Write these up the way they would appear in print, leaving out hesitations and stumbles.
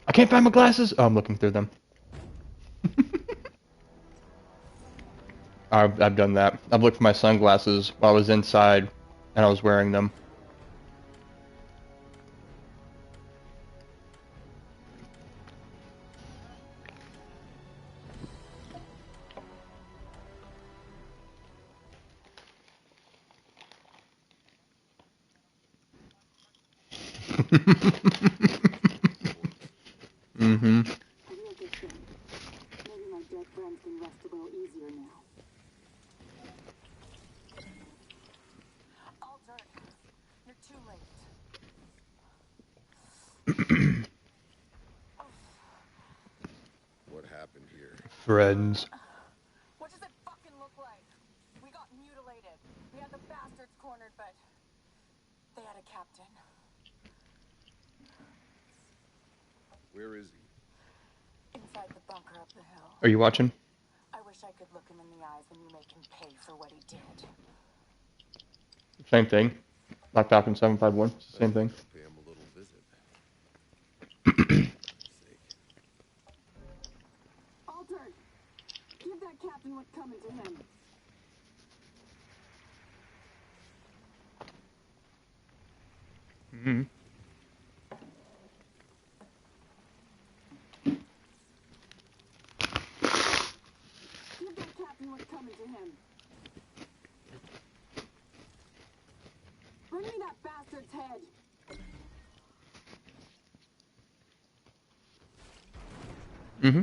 I can't find my glasses. Oh, I'm looking through them. I've done that. I've looked for my sunglasses while I was inside, and I was wearing them. Mm-hmm. Maybe my dead friends can rest a little easier now. Alter, you're too late. What happened here? Friends. What does it fucking look like? We got mutilated. We had the bastards cornered, but they had a captain. Where is he? Inside the bunker up the hill. Are you watching? I wish I could look him in the eyes when you make him pay for what he did. Same thing. Black Falcon 751. Same thing. I'll pay him a little visit. Alter, give that captain what's coming to him. Mm-hmm. Give that captain what's coming to him. Bring me that bastard's head. Mm-hmm.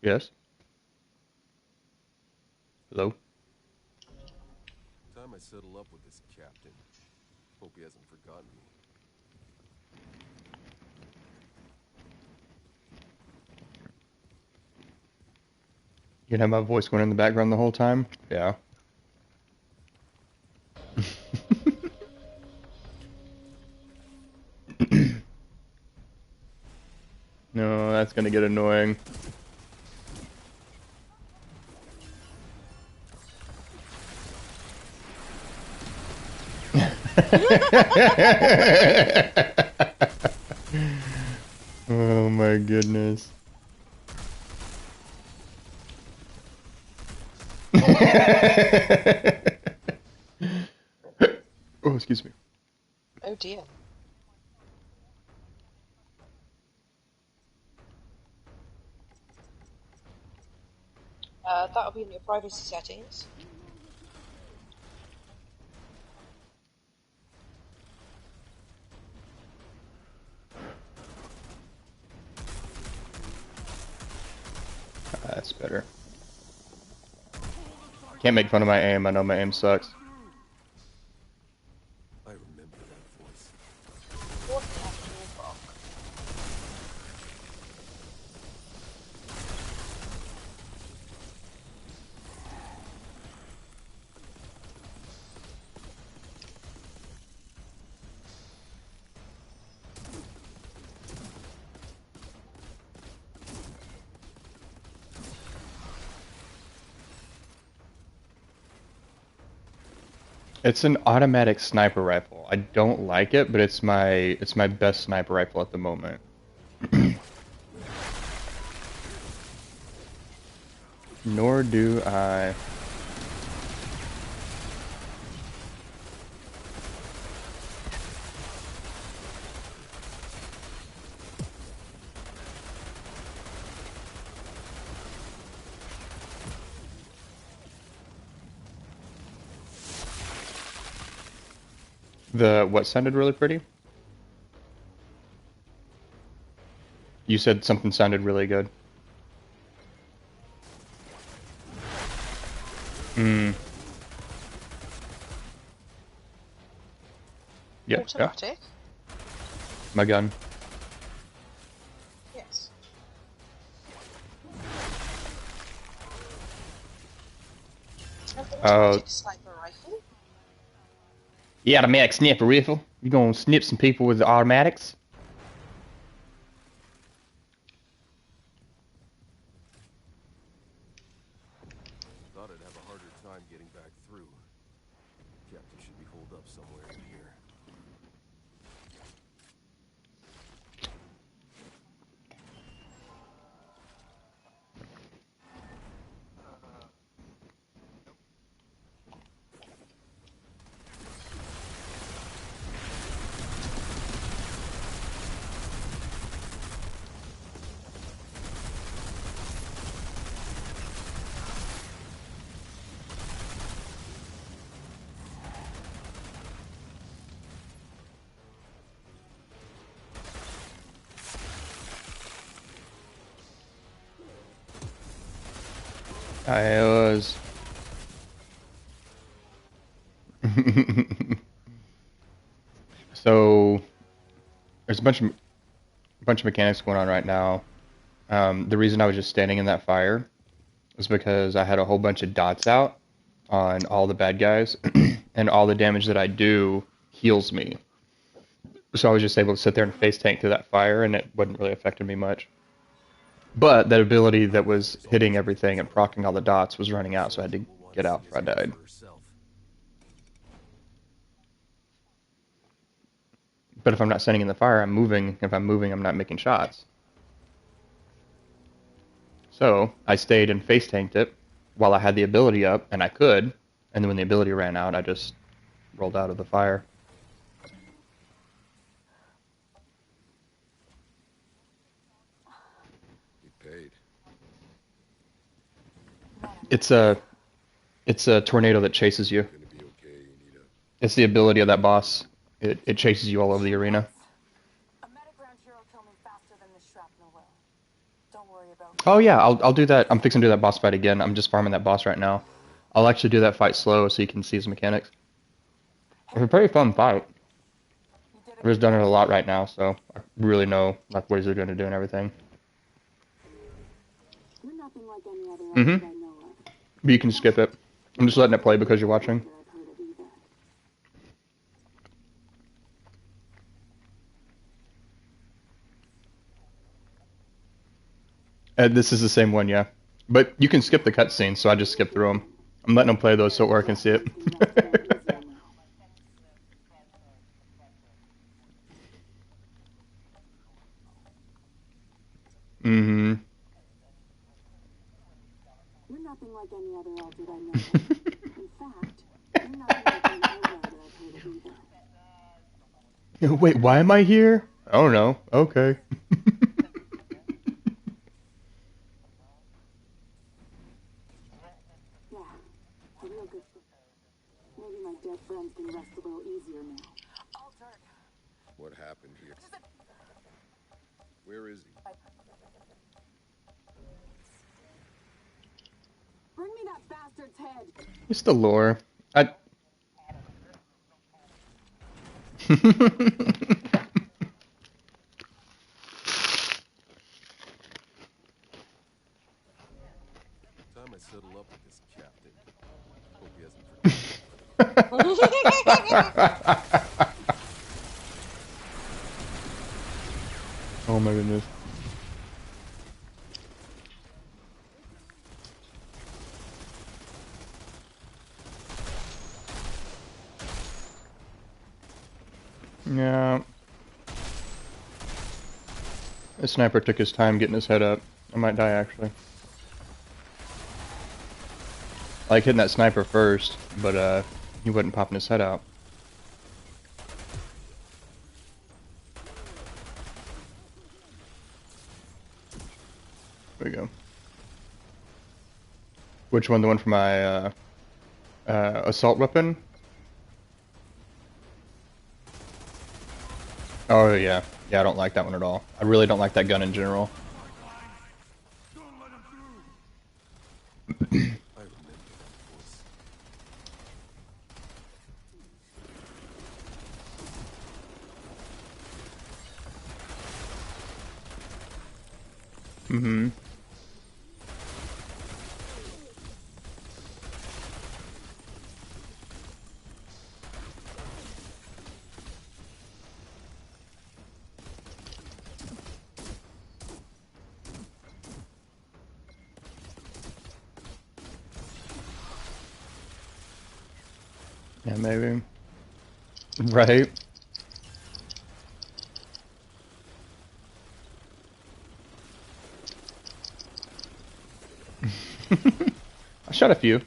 Yes. Hello? Time I settle up with this captain. Hope he hasn't forgotten me. You can have my voice going in the background the whole time? Yeah. No, that's gonna get annoying. Oh my goodness. Oh, excuse me. Oh dear. That'll be in your privacy settings. That's better. Can't make fun of my aim. I know my aim sucks. I remember that voice. What the actual fuck? It's an automatic sniper rifle. I don't like it, but it's my best sniper rifle at the moment. Nor do I. The what sounded really pretty? You said something sounded really good. Hmm. Yeah, yeah. Automatic? My gun. Yes. An automatic sniper rifle? The automatic sniper rifle. You gonna snip some people with the automatics? Thought I'd have a harder time getting back through. Captain should be holed up somewhere in here. I was. So there's a bunch of mechanics going on right now. The reason I was just standing in that fire was because I had a whole bunch of dots out on all the bad guys, and all the damage that I do heals me. So I was just able to sit there and face tank through that fire, and it wasn't really affecting me much. But that ability that was hitting everything and proccing all the dots was running out, so I had to get out before I died. But if I'm not standing in the fire, I'm moving. If I'm moving, I'm not making shots. So I stayed and face tanked it while I had the ability up, and I could. And then when the ability ran out, I just rolled out of the fire. You paid. It's a tornado that chases you. Gonna be okay. You need a. It's the ability of that boss. It chases you all over the arena. A medic round here will kill me faster than this shrapnel will. Don't worry about me. Oh yeah, I'll do that. I'm fixing to do that boss fight again. I'm just farming that boss right now. I'll actually do that fight slow so you can see his mechanics. It's a pretty fun fight. You did I've just done it a lot right now, so I really know like what he's going to do and everything. You're nothing like any other Mm-hmm. I know of. But you can skip it. I'm just letting it play because you're watching. That I've heard of either. This is the same one, yeah. But you can skip the cutscenes, so I just skip through them. I'm letting them play those so I can see it. Mm-hmm. You're nothing like any other Altered I know of. In fact, you're nothing like any Outrider I've heard of either. Wait, why am I here? I don't know. Okay. Yeah, a real good fit. Maybe my dead friends can rest a little easier now. Altered. What happened here? Where is he? Bring me that bastard's head. It's the lore. Time I settle up with this captain. Hope he hasn't forgotten. Oh my goodness. Yeah. The sniper took his time getting his head up. I might die actually. I like hitting that sniper first, but he wasn't popping his head out. There we go. Which one? The one for my assault weapon? Oh yeah. Yeah, I don't like that one at all. I really don't like that gun in general. I remember that voice. Mm-hmm. Yeah, maybe. Right? I shot a few.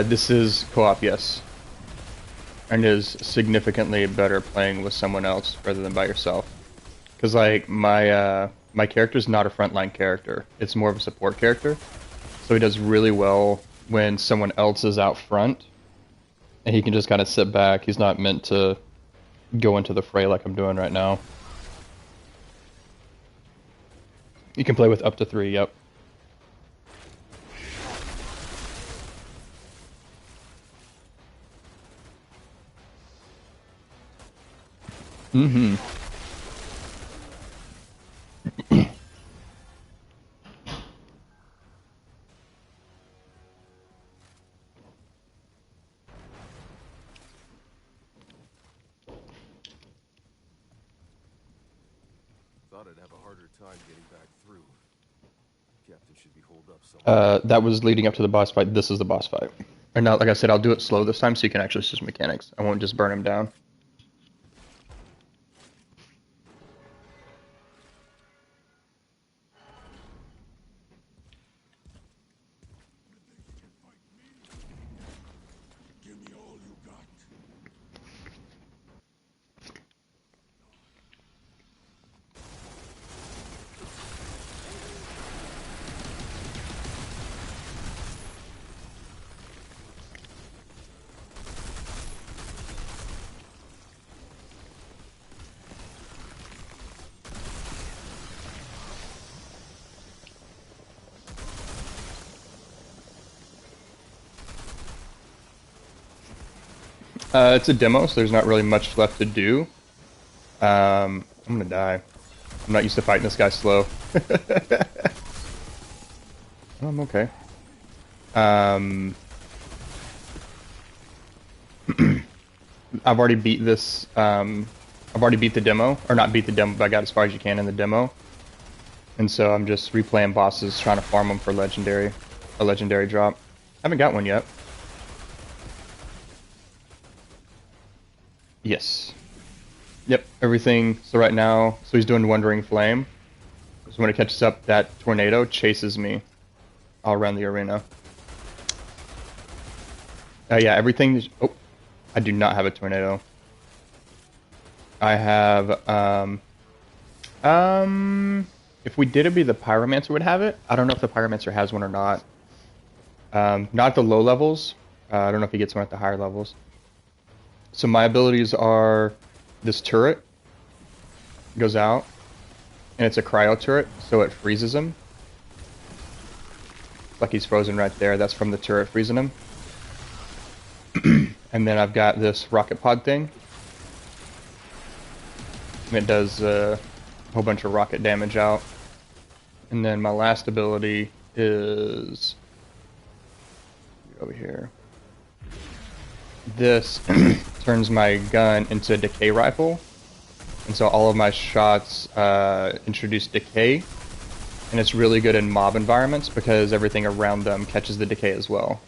This is co-op, yes. and is significantly better playing with someone else rather than by yourself. Because like my character's not a frontline character; it's more of a support character. So he does really well when someone else is out front, and he can just kind of sit back. He's not meant to go into the fray like I'm doing right now. You can play with up to 3. Yep. Mm-hmm. Thought I'd have a harder time getting back through. Captain should be holed up somewhere. That was leading up to the boss fight. This is the boss fight. And now, like I said, I'll do it slow this time so you can actually see some mechanics. I won't just burn him down. Give me all you got. It's a demo, so there's not really much left to do. I'm gonna die. I'm not used to fighting this guy slow. I'm okay. I've already beat this. I've already beat the demo, or not beat the demo, but I got as far as you can in the demo. And so I'm just replaying bosses, trying to farm them for a legendary drop. Haven't got one yet. Yes. Yep, everything. So right now, so he's doing Wandering Flame. So when it catches up, that tornado chases me all around the arena. Yeah, everything is... Oh, I do not have a tornado. I have, if we did, it'd be the Pyromancer would have it. I don't know if the Pyromancer has one or not. Not at the low levels. I don't know if he gets one at the higher levels. So my abilities are this turret goes out, and it's a cryo turret, so it freezes him. Like he's frozen right there. That's from the turret freezing him. And then I've got this rocket pod thing. And it does a whole bunch of rocket damage out. And then my last ability is over here. This turns my gun into a Decay Rifle. And so all of my shots introduce decay. And it's really good in mob environments because everything around them catches the decay as well.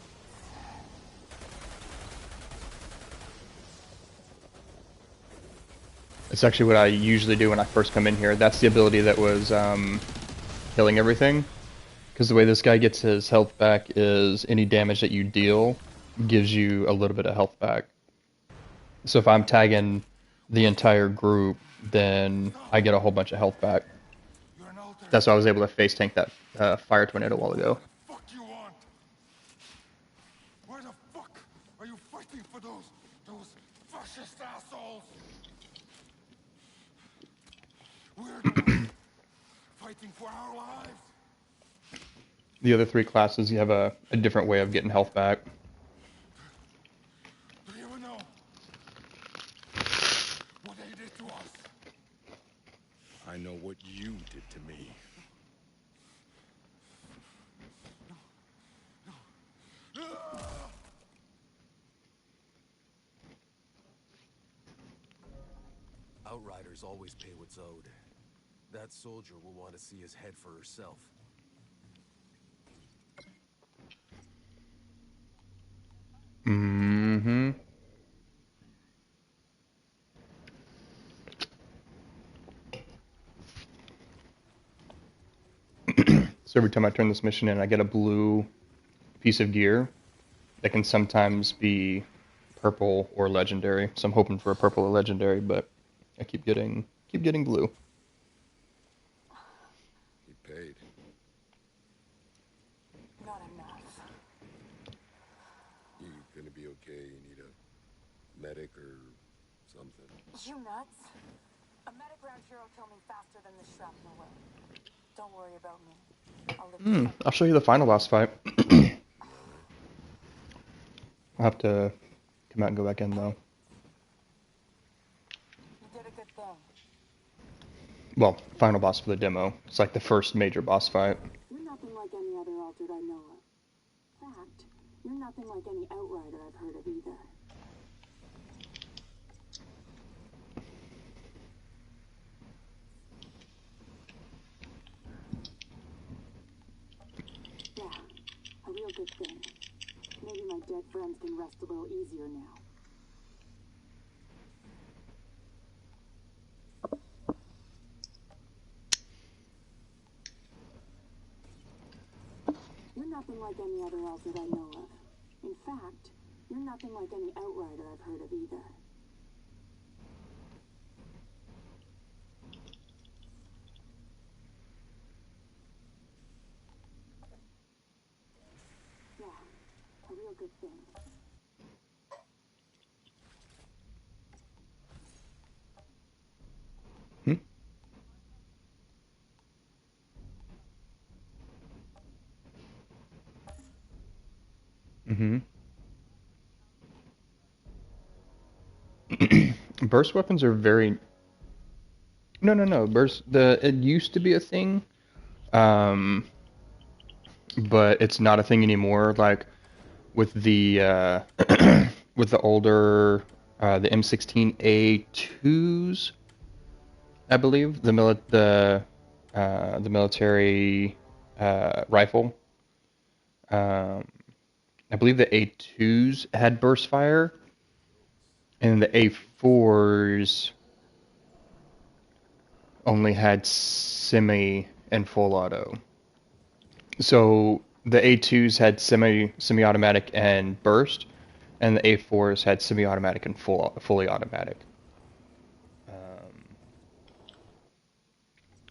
It's actually what I usually do when I first come in here. That's the ability that was killing everything. Because the way this guy gets his health back is any damage that you deal gives you a little bit of health back. So if I'm tagging the entire group, then I get a whole bunch of health back. That's why I was able to face tank that fire tornado a while ago. Fuck you want? Why the fuck are you fighting for those fascist assholes? We're the ones fighting for our lives. The other 3 classes, you have a different way of getting health back. Do you ever know what they did to us? I know what you did to me. Outriders always pay what's owed. That soldier will want to see his head for herself. Mm-hmm. So every time I turn this mission in, I get a blue piece of gear that can sometimes be purple or legendary. So I'm hoping for a purple or legendary, but I keep getting blue. He paid. Not enough. You gonna be okay? You need a medic or something? You nuts? A medic round here will kill me faster than the shrapnel will. Don't worry about me. I'll live to fight. I'll show you the final boss fight. I'll have to come out and go back in though. You did a good thing. Well, final boss for the demo. It's like the first major boss fight. You're nothing like any other altered I know of. In fact, you're nothing like any outrider I've heard of either. Yeah, a real good thing. Maybe my dead friends can rest a little easier now. You're nothing like any other altered I know of. In fact, you're nothing like any outrider I've heard of either. Yeah, a real good thing. Hmm? Mm-hmm. Burst weapons are very... No. It used to be a thing, um, but it's not a thing anymore. Like with the with the older the M16A2s, I believe the military rifle. Um, I believe the A2s had burst fire, and the A4s only had semi and full auto. So the A2s had semi-automatic and burst, and the A4s had semi-automatic and fully automatic.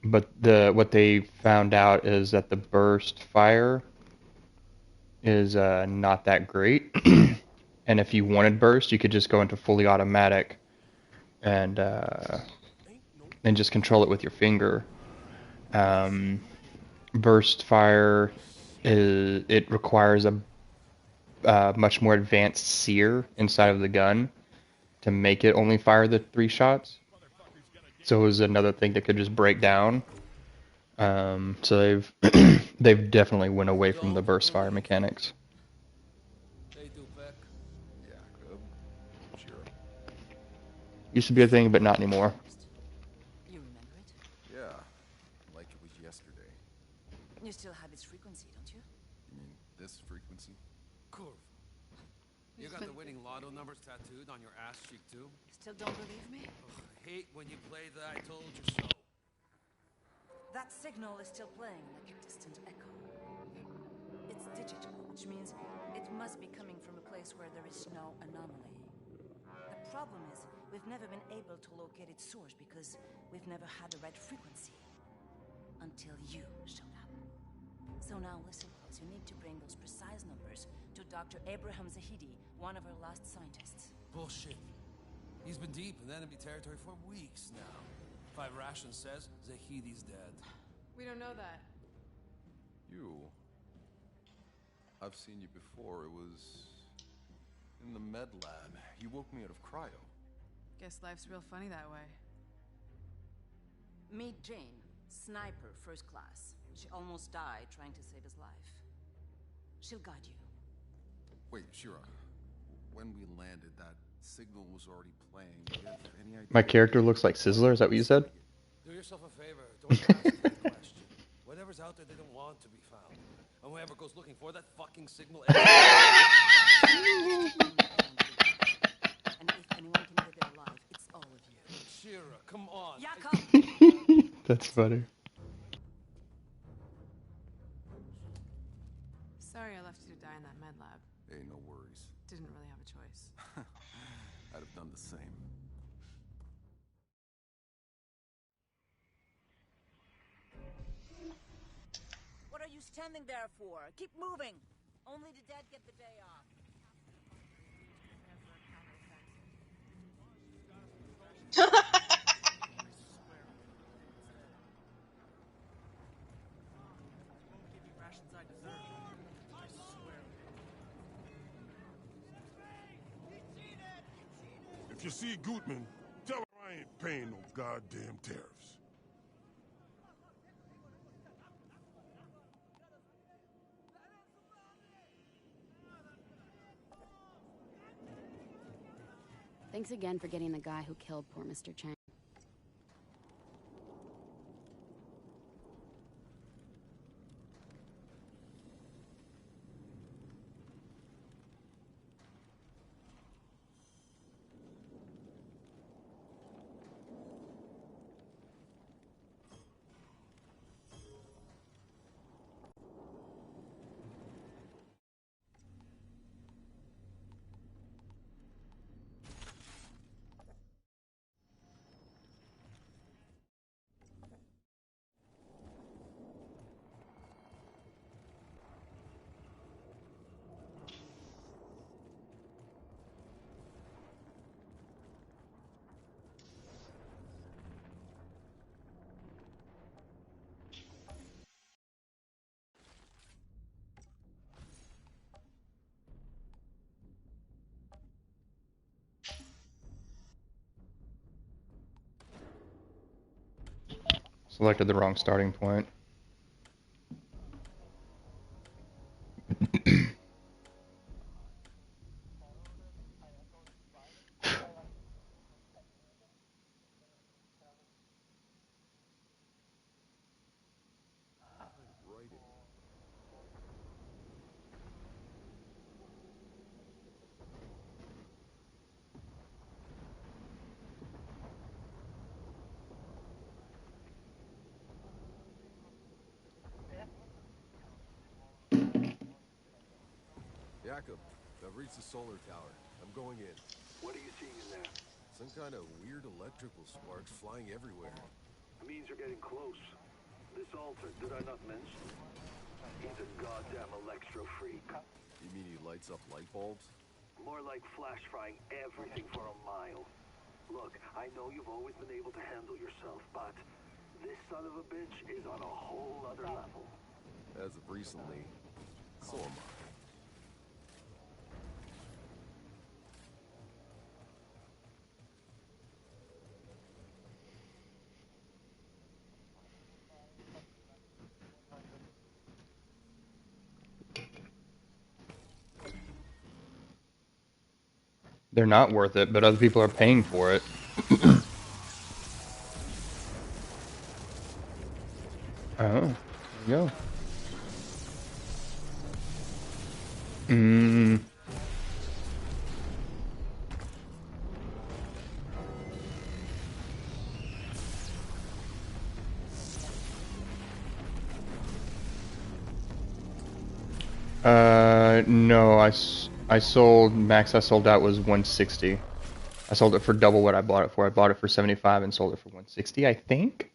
But what they found out is that the burst fire is not that great, and if you wanted burst, you could just go into fully automatic and just control it with your finger. Um, Burst fire it requires a much more advanced sear inside of the gun to make it only fire the 3 shots. So it was another thing that could just break down. So they've definitely went away from the burst fire mechanics. Jacob. Sure. Used to be a thing, but not anymore. You remember it? Yeah. Like it was yesterday. You still have its frequency, don't you? You mean this frequency? Curve. You got the winning lotto numbers tattooed on your ass cheek too? Still don't believe me? Ugh, I hate when you play the I told you so. That signal is still playing like a distant echo. It's digital, which means it must be coming from a place where there is no anomaly. The problem is, we've never been able to locate its source because we've never had the right frequency. Until you showed up. So now listen close, you need to bring those precise numbers to Dr. Abraham Zahidi, one of our last scientists. Bullshit. He's been deep in enemy territory for weeks now. 5 Ration says Zahidi's dead. We don't know that. You. I've seen you before. It was in the med lab. You woke me out of cryo. Guess life's real funny that way. Meet Jane, sniper, first class. She almost died trying to save his life. She'll guide you. Wait, Shira. When we landed, that signal was already playing. Do you have any idea? My character looks like Sizzler. Is that what you said? Do yourself a favor, don't ask that question. Whatever's out there, they don't want to be found. And whoever goes looking for that fucking signal... And if anyone can get there alive, it's all of you. Shira, come on. Jakob! That's funny. Sorry I left you to die in that med lab. Hey, no worries. Didn't really have a choice. same. What are you standing there for? Keep moving. Only the dead get the day off. If you see Gutman, tell her I ain't paying no goddamn tariffs. Thanks again for getting the guy who killed poor Mr. Chang. Selected the wrong starting point. Writing. Jacob, I've reached the solar tower. I'm going in. What are you seeing in there? Some kind of weird electrical sparks flying everywhere. It means you're getting close. This altar, did I not mention? He's a goddamn electro freak. You mean he lights up light bulbs? More like flash frying everything for a mile. Look, I know you've always been able to handle yourself, but this son of a bitch is on a whole other level. As of recently, so am I. They're not worth it, but other people are paying for it. Oh, there you go. No, I sold, max I sold out was 160. I sold it for double what I bought it for. I bought it for 75 and sold it for 160, I think.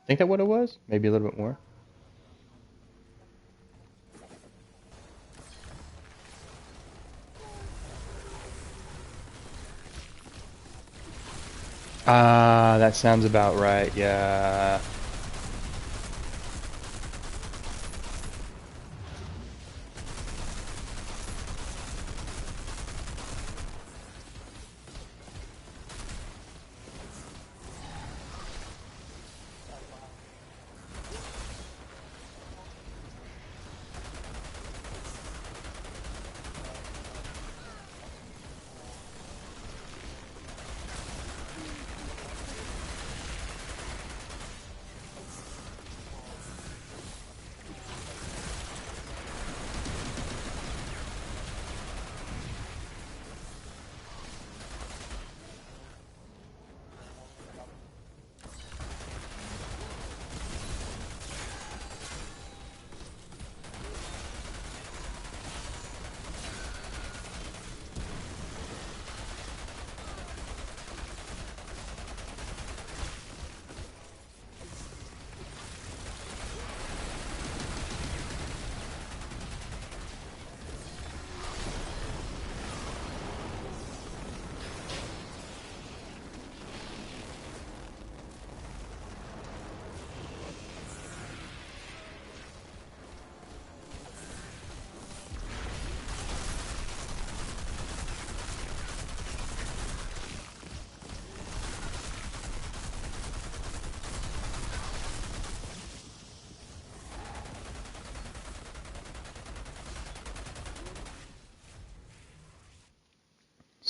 I think that's what it was. Maybe a little bit more. Ah, that sounds about right, yeah.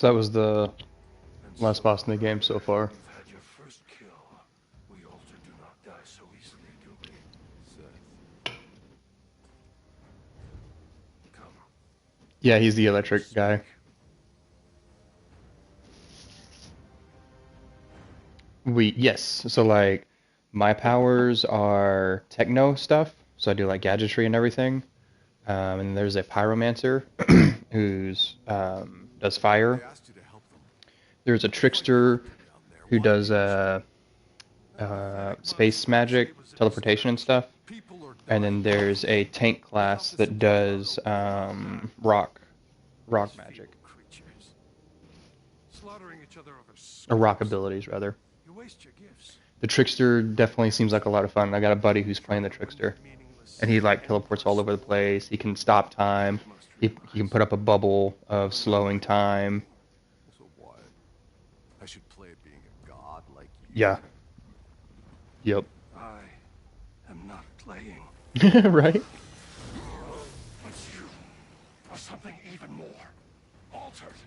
So that was the last boss in the game so far. You've had your first kill. We also do not die so easily, do we? Seth. Come. Yeah, he's the electric guy. Yes. So like my powers are techno stuff. So I do like gadgetry and everything. And there's a pyromancer who's does fire. They asked you to help them. There's a trickster who does space magic, teleportation and stuff. And then there's a tank class that does rock magic. Slaughtering each other over Or rock abilities, rather. You waste your gifts. The trickster definitely seems like a lot of fun. I got a buddy who's playing the trickster. And he like teleports all over the place. He can stop time. He can put up a bubble of slowing time. So what? I should play at being a god like you. Yeah. Yep. I am not playing. Right? But you are something even more. Altered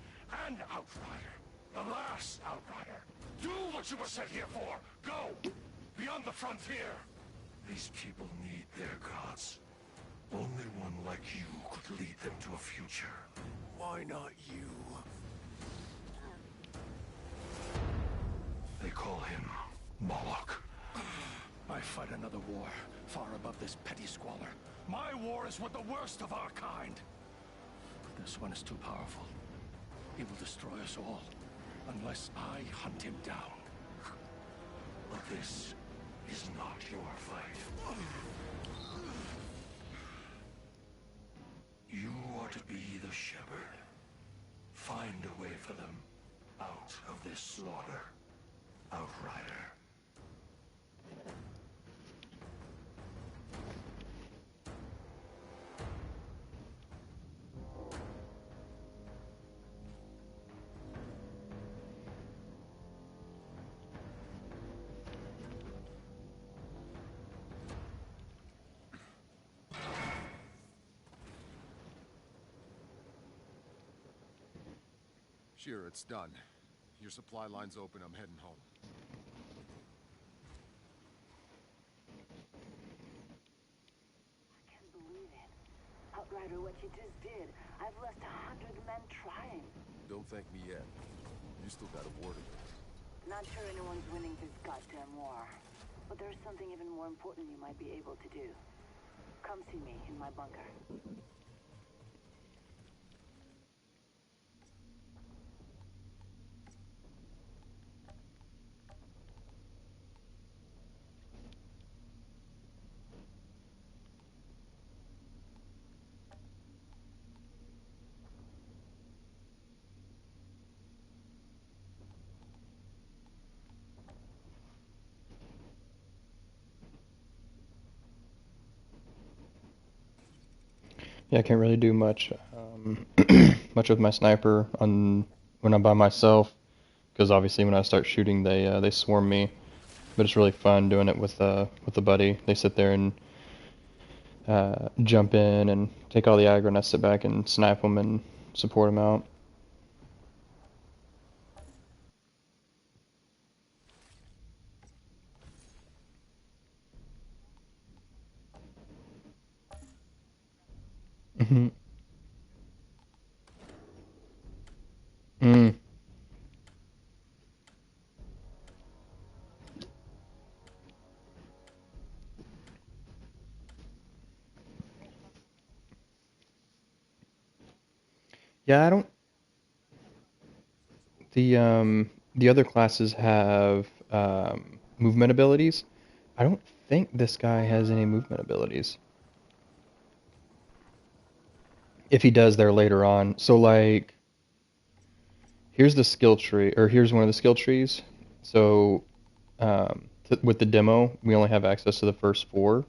and Outrider. The last Outrider. Do what you were sent here for. Go! Beyond the frontier. These people need their gods. Only one like you could lead them to a future. Why not you? They call him Moloch. I fight another war, far above this petty squalor. My war is with the worst of our kind. But this one is too powerful. He will destroy us all, unless I hunt him down. But this is not your fight. You are to be the shepherd. Find a way for them out of this slaughter, Outrider. Sure, it's done. Your supply line's open. I'm heading home. I can't believe it. Outrider, what you just did. I've left 100 men trying. Don't thank me yet. You still got a war to go. Not sure anyone's winning this goddamn war. But there's something even more important you might be able to do. Come see me in my bunker. Yeah, I can't really do much much with my sniper on when I'm by myself, because obviously when I start shooting they swarm me. But it's really fun doing it with a buddy. They sit there and jump in and take all the aggro, and I sit back and snipe them and support them out. Mhm. Mm. Yeah, I don't. The other classes have movement abilities. I don't think this guy has any movement abilities. If he does, they're later on. So like, here's the skill tree, or here's one of the skill trees. So with the demo, we only have access to the first 4.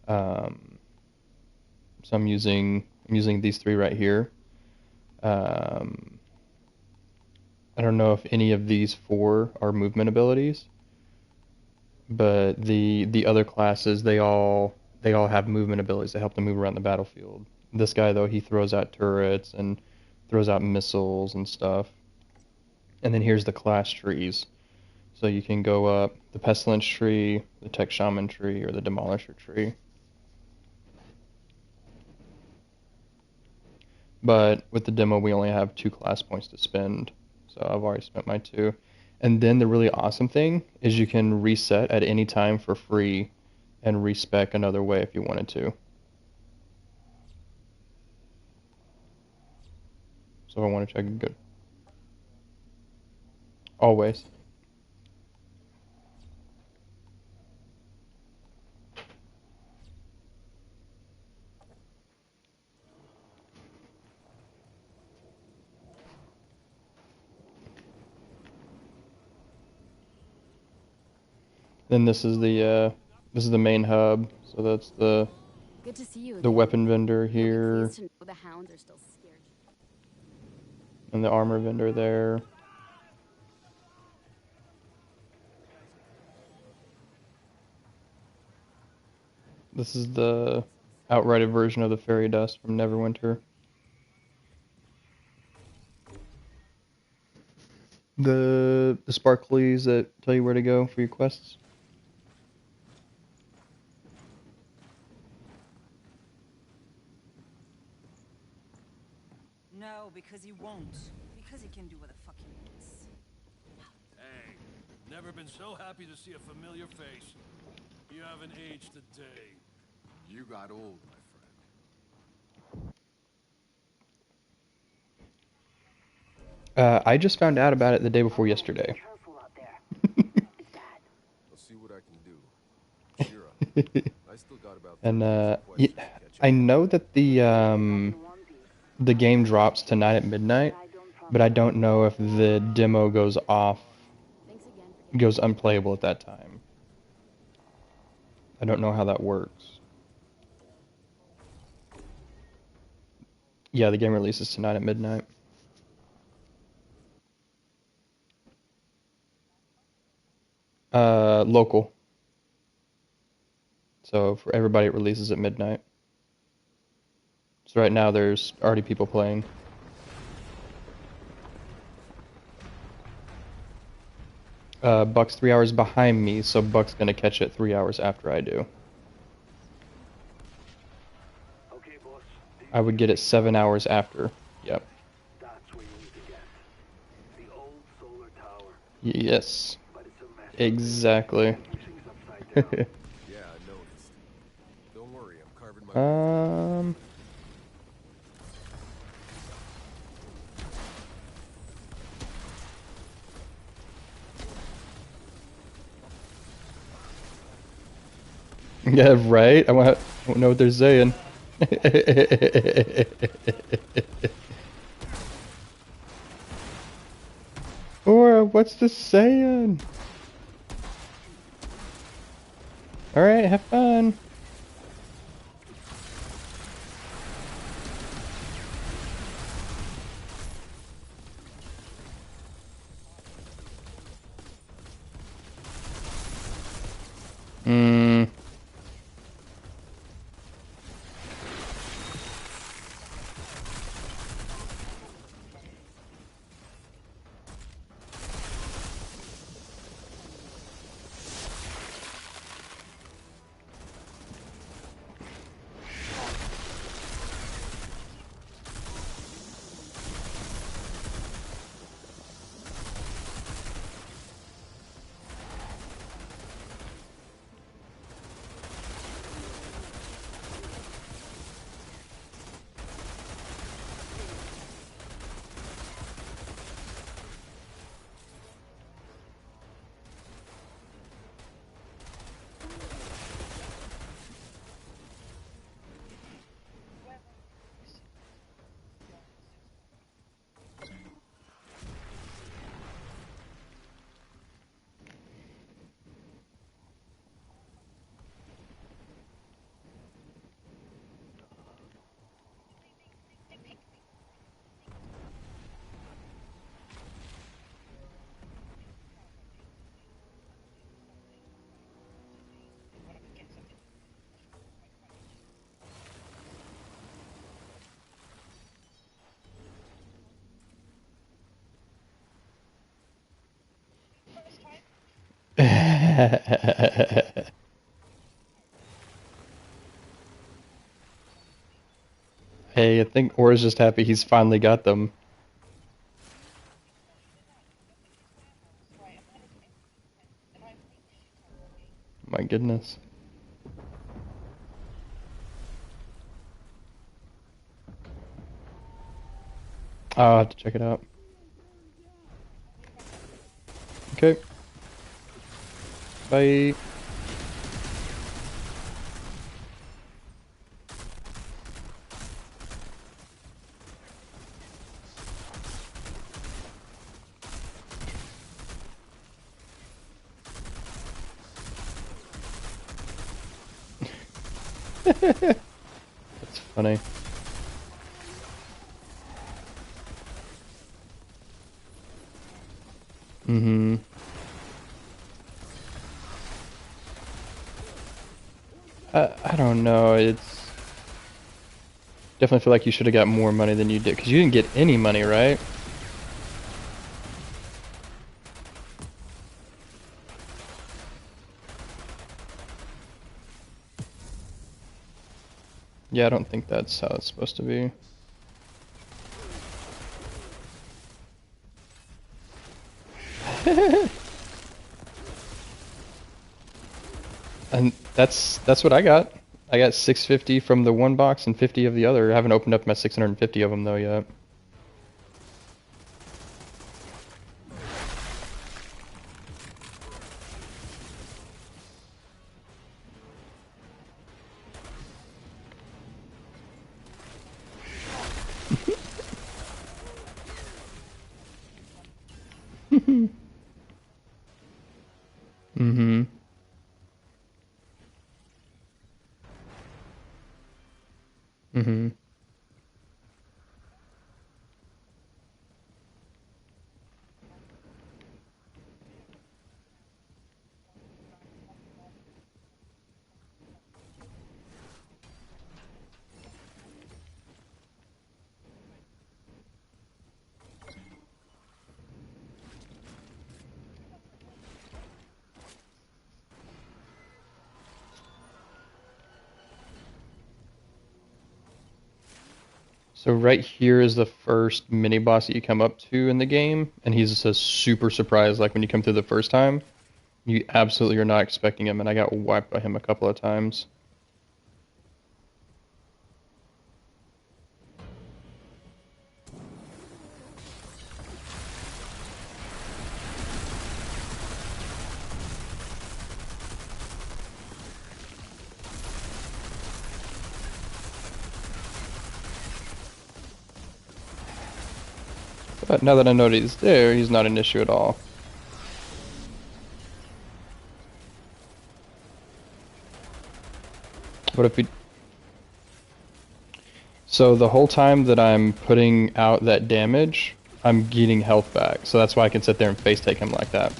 So I'm using these 3 right here. I don't know if any of these 4 are movement abilities, but the other classes they all have movement abilities that help them move around the battlefield. This guy though, he throws out turrets and throws out missiles and stuff. And then here's the class trees. So you can go up the Pestilence tree, the Tech Shaman tree, or the Demolisher tree. But with the demo, we only have 2 class points to spend. So I've already spent my 2. And then the really awesome thing is you can reset at any time for free and respec another way if you wanted to. So if I want to check, good. Always. Then this is the main hub. So that's the Good to see you the again. weapon vendor You'll be here pleased to know the hounds are still scared. and the armor vendor there. This is the outrighted version of the fairy dust from Neverwinter. The sparklies that tell you where to go for your quests. No, because he won't. Because he can do what the fuck he wants. Hey, never been so happy to see a familiar face. You haven't aged a day. You got old, my friend. I just found out about it the day before yesterday. Careful out there. It's bad. I'll see what I can do. Shira, I still got about And 30 questions to catch I up. know that the game drops tonight at midnight, but I don't know if the demo goes off, Thanks again for getting goes unplayable at that time. I don't know how that works. Yeah, the game releases tonight at midnight. Local. So for everybody, it releases at midnight. So right now, there's already people playing. Buck's 3 hours behind me, so Buck's gonna catch it 3 hours after I do. Okay, boss. I would get it 7 hours after. Yep. That's where you need to get. The old solar tower. Yes. But it's a mess. Exactly. Everything's upside down. Yeah, I noticed. Don't worry, I'm carving my Yeah, right? I want to know what they're saying. Or what's this saying? Alright, have fun. Hmm. Hey, I think Aura's just happy he's finally got them. My goodness. I'll have to check it out. Okay. Bye. That's funny. Mm-hmm. I don't know. It's definitely feel like you should have got more money than you did because you didn't get any money, right? Yeah, I don't think that's how it's supposed to be. And that's what I got. I got 650 from the one box and 50 of the other. I haven't opened up my 650 of them though yet. Mm-hmm. Mm-hmm. So right here is the first mini boss that you come up to in the game, and he's just a super surprise. Like when you come through the first time, you absolutely are not expecting him, and I got wiped by him a couple of times. But now that I know that he's there, he's not an issue at all. What if we... So the whole time that I'm putting out that damage, I'm getting health back. So that's why I can sit there and face take him like that.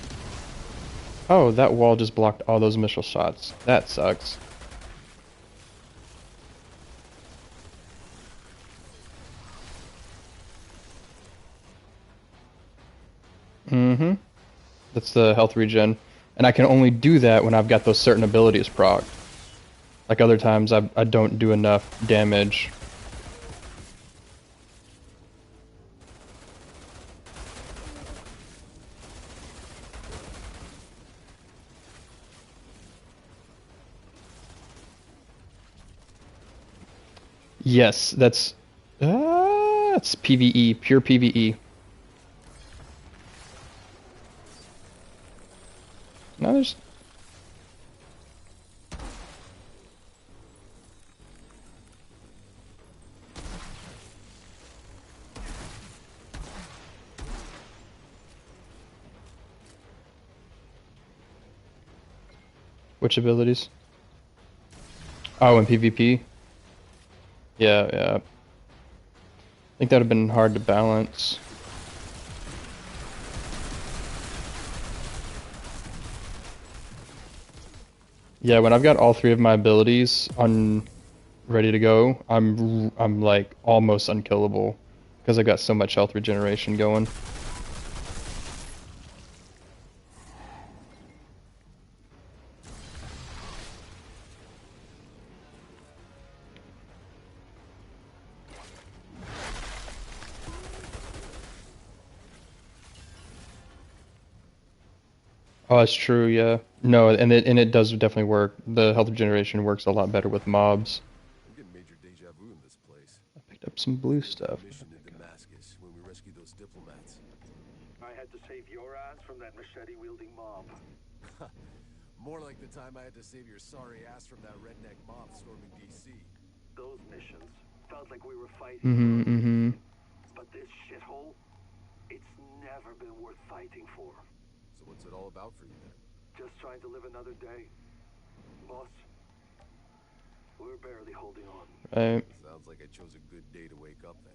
Oh, that wall just blocked all those missile shots. That sucks. Mm-hmm. That's the health regen. And I can only do that when I've got those certain abilities procced. Like other times I don't do enough damage. Yes, that's it's PvE, pure PvE. No, there's which abilities? Oh, in PvP? Yeah, yeah. I think that would have been hard to balance. Yeah, when I've got all three of my abilities on ready to go, I'm like almost unkillable because I got so much health regeneration going. Oh, that's true. Yeah. No, and it does definitely work. The health regeneration works a lot better with mobs. I'm getting major deja vu in this place. I picked up some blue There's that stuff. mission in Damascus when we rescued those diplomats. I had to save your ass from that machete-wielding mob. More like the time I had to save your sorry ass from that redneck mob storming DC. Those missions felt like we were fighting Mm-hmm. for a Mm-hmm. reason. But this shithole, it's never been worth fighting for. So what's it all about for you then? Just trying to live another day. Boss, we're barely holding on. Right. Sounds like I chose a good day to wake up then.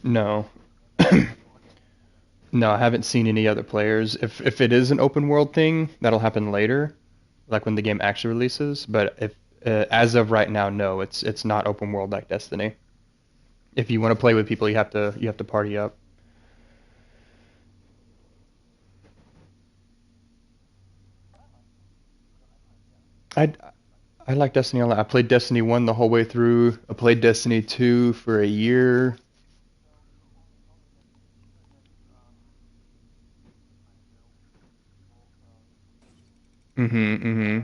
No. No, I haven't seen any other players. If it is an open world thing, that'll happen later, like when the game actually releases. But if as of right now, no, it's not open world like Destiny. If you want to play with people, you have to party up. I I like Destiny a lot. I played Destiny 1 the whole way through. I played Destiny 2 for a year. Mm-hmm. Mm-hmm.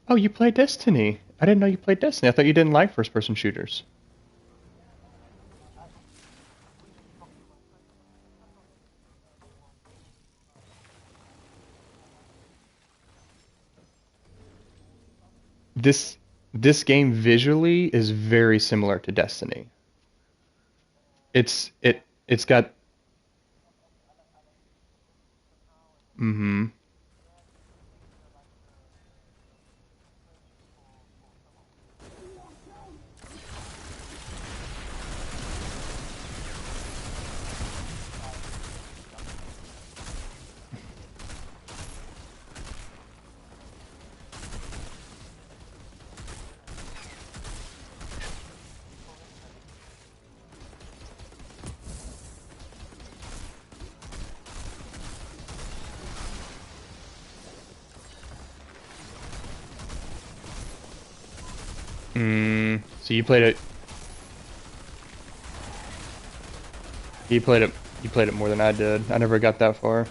Oh, you play Destiny. I didn't know you played Destiny. I thought you didn't like first-person shooters. This this game visually is very similar to Destiny. It's got mm-hmm. So you played it more than I did. I never got that far.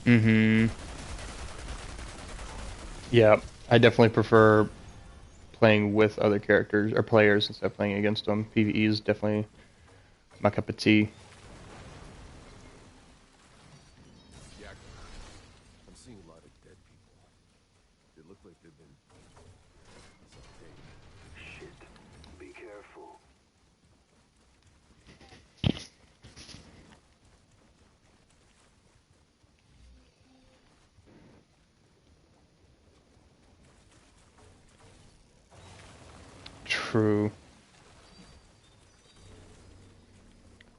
Mm-hmm. Yeah, I definitely prefer playing with other characters or players instead of playing against them. PvE is definitely my cup of tea. Yeah, I'm seeing a lot of dead people. They look like they've been sautéed. Shit. Be careful. True.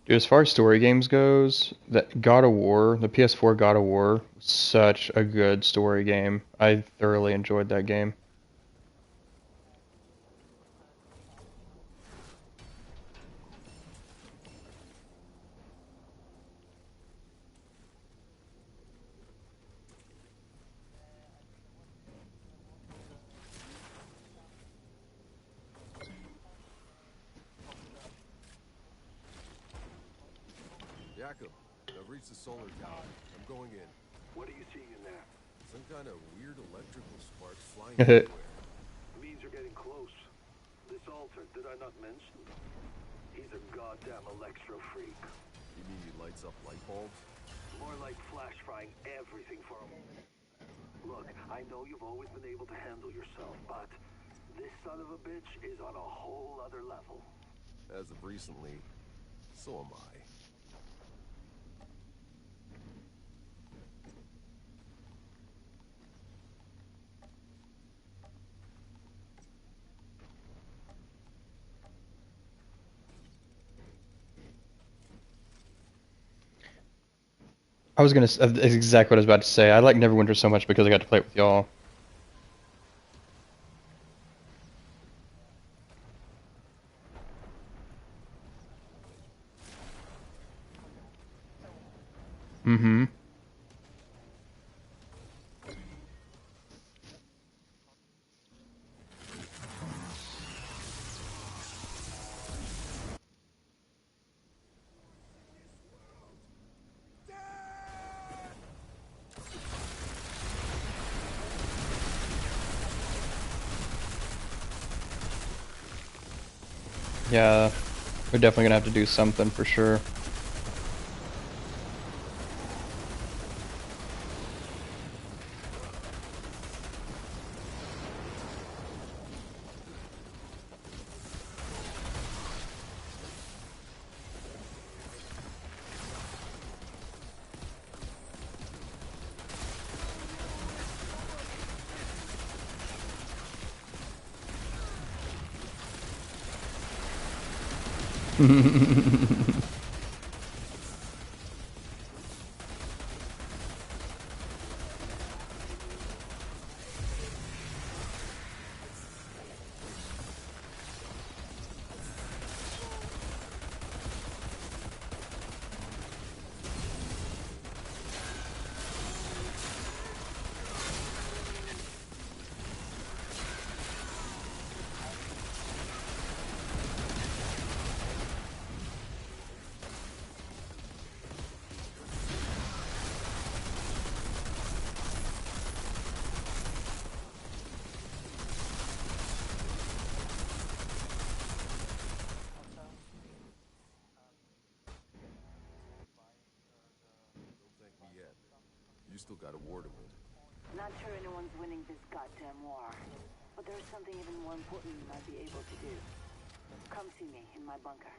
Dude, as far as story games goes, that God of War, the PS4 God of War, such a good story game. I thoroughly enjoyed that game. Jacob, I've reached the solar tower. I'm going in. What are you seeing in there? Some kind of weird electrical sparks flying everywhere. Means you're getting close. This altar, did I not mention? He's a goddamn electro freak. You mean he lights up light bulbs? More like flash frying everything for him. Look, I know you've always been able to handle yourself, but this son of a bitch is on a whole other level. As of recently, so am I. I was gonna. That's exactly what I was about to say. I like Neverwinter so much because I got to play it with y'all. Mm-hmm. Yeah, we're definitely gonna have to do something for sure. Don't thank me yet. You still got a war to win. Not sure anyone's winning this goddamn war, but there's something even more important you might be able to do. Come see me in my bunker.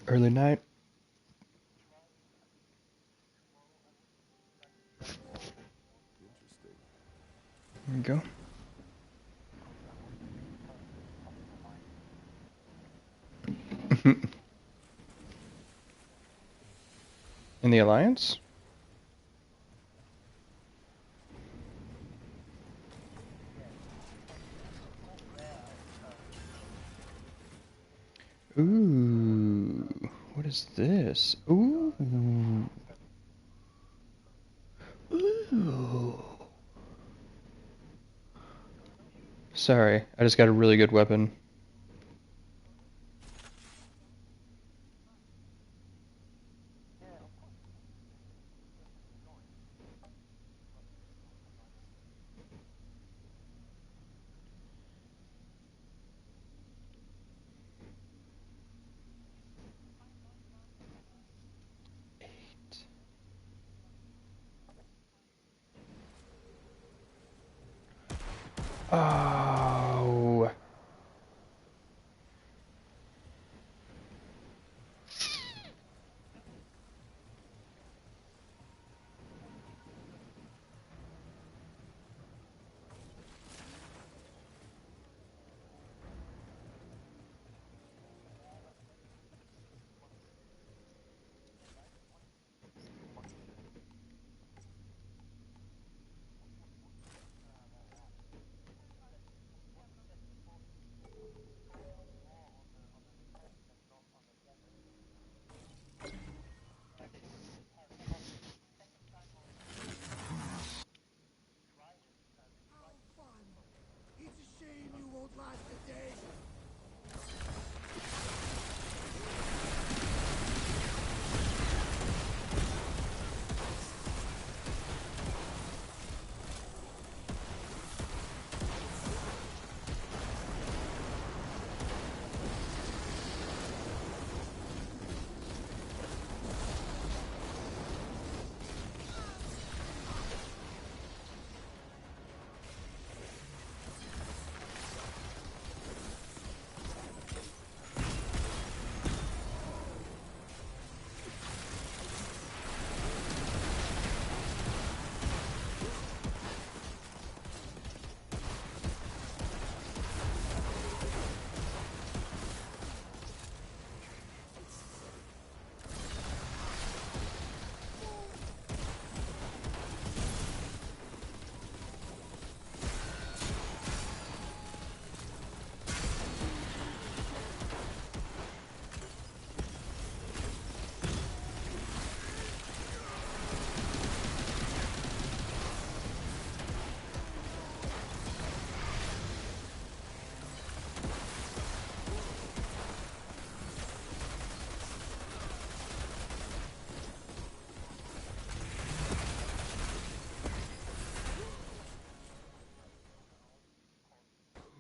Early night. Interesting. There we go. In the Alliance? Ooh, what is this? Ooh. Ooh. Sorry, I just got a really good weapon. Oh. It's a shame you won't last a day.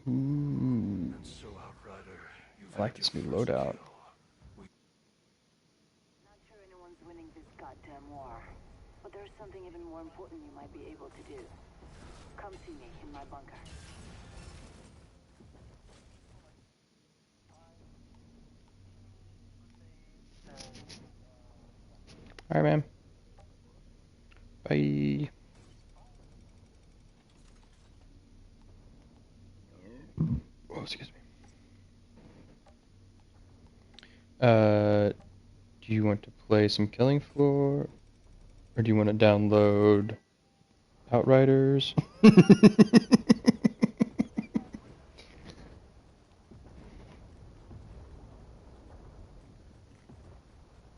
Ooh. And so, Outrider, you've I like had this new your first loadout. kill. Not sure anyone's winning this goddamn war, but there's something even more important you might be able to do. Come see me in my bunker. All right, man. Bye. Oh, excuse me. Do you want to play some Killing Floor, or do you want to download Outriders?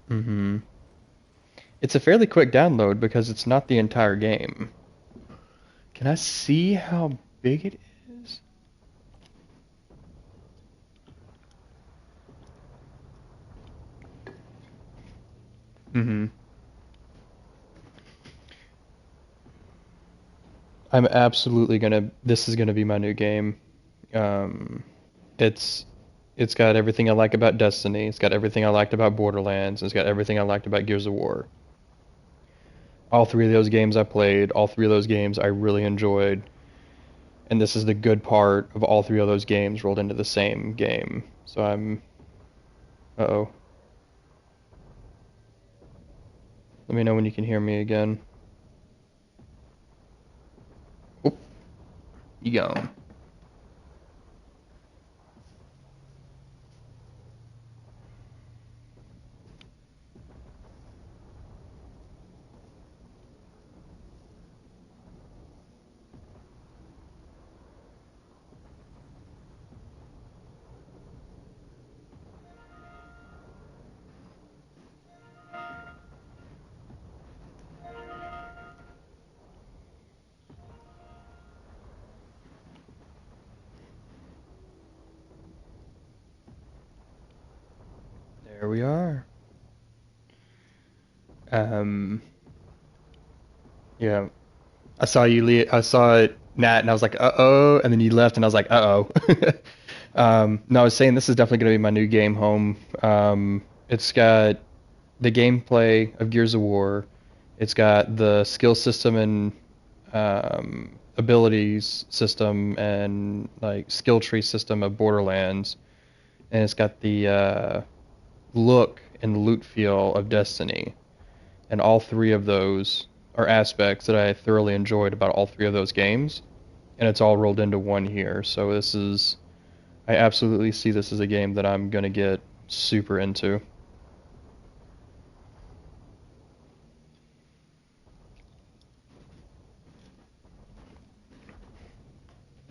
Mm-hmm. It's a fairly quick download because it's not the entire game. Can I see how big it is? Mm-hmm. I'm absolutely gonna. This is gonna be my new game. Um, it's it's got everything I like about Destiny. It's got everything I liked about Borderlands. It's got everything I liked about Gears of War. All three of those games I played. All three of those games I really enjoyed. And this is the good part of all three of those games rolled into the same game. So I'm. Uh-oh. Let me know when you can hear me again. Oop. You gone. There we are. Yeah. I saw it, Nat, and I was like, uh-oh, and then you left, and I was like, uh-oh. No, I was saying this is definitely going to be my new game home. It's got the gameplay of Gears of War. It's got the skill system and abilities system and like skill tree system of Borderlands, and it's got the look and loot feel of Destiny, and all three of those are aspects that I thoroughly enjoyed about all three of those games, and it's all rolled into one here. So I absolutely see this as a game that I'm gonna get super into.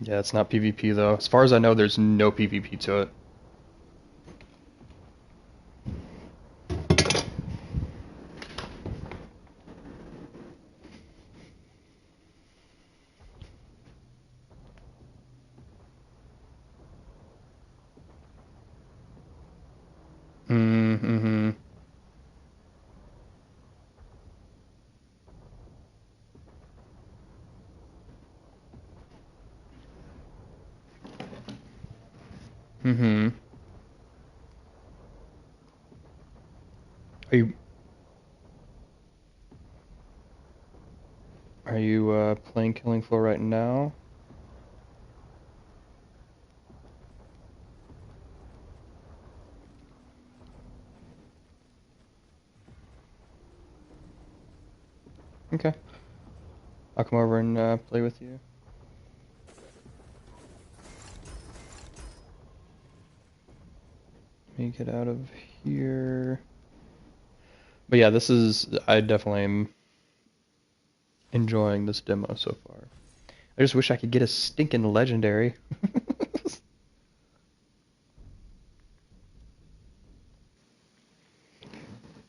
Yeah, it's not PvP though. As far as I know, there's no PvP to it. Mm-hmm. Mm-hmm. Are you playing Killing Floor right now? Okay. I'll come over and play with you. Let me get out of here. But yeah, I definitely am enjoying this demo so far. I just wish I could get a stinking legendary.